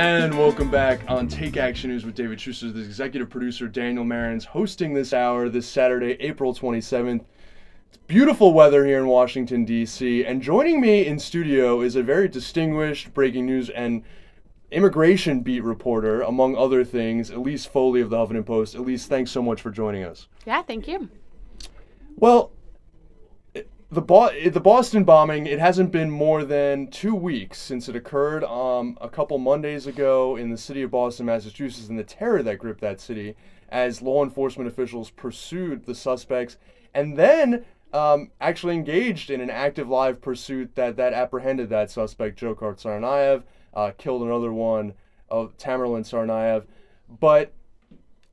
And welcome back on Take Action News with David Shuster. The executive producer Daniel Marin's hosting this hour this Saturday, April 27th. It's beautiful weather here in Washington, D.C. And joining me in studio is a very distinguished breaking news and immigration beat reporter, among other things, Elise Foley of the Huffington Post. Elise, thanks so much for joining us. Yeah, thank you. Well, the Boston bombing, it hasn't been more than 2 weeks since it occurred a couple Mondays ago in the city of Boston, Massachusetts, and the terror that gripped that city as law enforcement officials pursued the suspects and then actually engaged in an active live pursuit that apprehended that suspect, Dzhokhar Tsarnaev, killed another one, Tamerlan Tsarnaev. But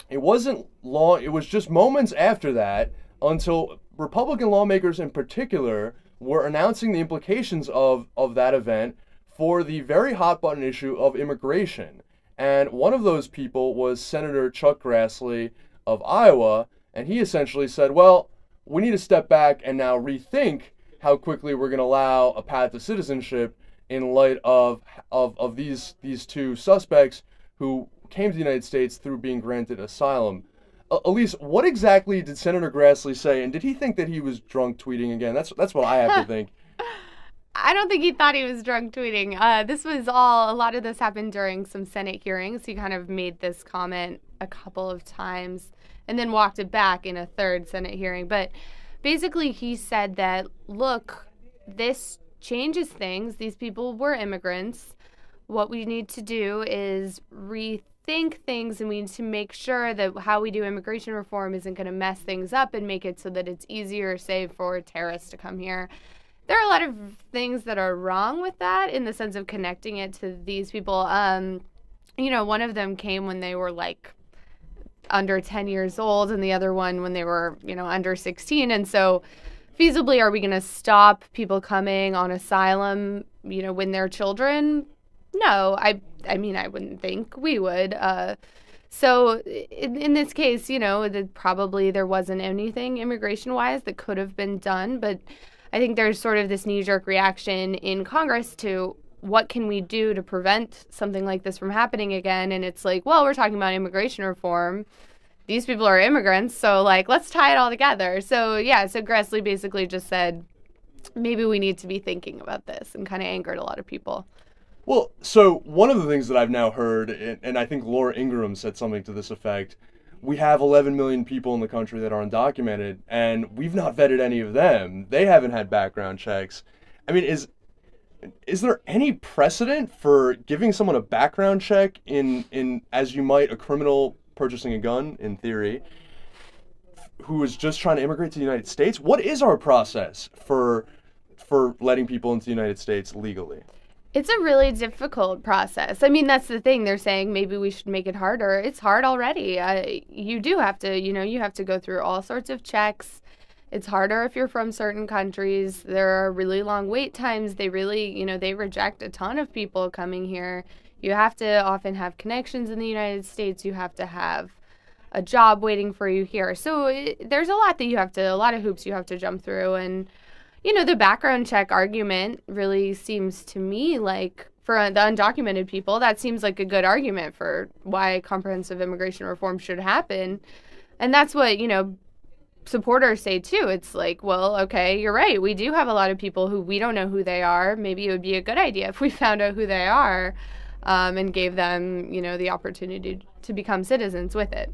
it wasn't long, it was just moments after that until Republican lawmakers in particular were announcing the implications of that event for the very hot button issue of immigration. And one of those people was Senator Chuck Grassley of Iowa, and he essentially said, well, we need to step back and now rethink how quickly we're going to allow a path to citizenship in light of these two suspects who came to the United States through being granted asylum. Elise, what exactly did Senator Grassley say, and did he think that he was drunk tweeting again? That's what I have to think. I don't think he thought he was drunk tweeting. A lot of this happened during some Senate hearings. He kind of made this comment a couple of times and then walked it back in a third Senate hearing. But basically he said that, look, this changes things. These people were immigrants. What we need to do is rethink things, and we need to make sure that how we do immigration reform isn't going to mess things up and make it so that it's easier, say, for terrorists to come here. There are a lot of things that are wrong with that in the sense of connecting it to these people. One of them came when they were like under 10 years old, and the other one when they were, under 16. And so feasibly, are we going to stop people coming on asylum, when they're children? No, I wouldn't think we would. So in this case, probably there wasn't anything immigration-wise that could have been done. But I think there's sort of this knee-jerk reaction in Congress to what can we do to prevent something like this from happening again. And it's like, well, we're talking about immigration reform. These people are immigrants, so let's tie it all together. So so Grassley basically just said, maybe we need to be thinking about this, and kind of angered a lot of people. Well, so one of the things that I've now heard, and I think Laura Ingraham said something to this effect, we have 11 million people in the country that are undocumented, and we've not vetted any of them. They haven't had background checks. I mean, is there any precedent for giving someone a background check in as you might a criminal purchasing a gun, in theory, who is just trying to immigrate to the United States? What is our process for letting people into the United States legally? It's a really difficult process. I mean, that's the thing. They're saying maybe we should make it harder. It's hard already. You do have to, you have to go through all sorts of checks. It's harder if you're from certain countries. There are really long wait times. They really, they reject a ton of people coming here. You have to often have connections in the United States. You have to have a job waiting for you here. So there's a lot a lot of hoops you have to jump through. And the background check argument really seems to me like, for the undocumented people, that seems like a good argument for why comprehensive immigration reform should happen. And that's what, supporters say too. It's like, well, okay, you're right. We do have a lot of people who we don't know who they are. Maybe it would be a good idea if we found out who they are and gave them, the opportunity to become citizens with it.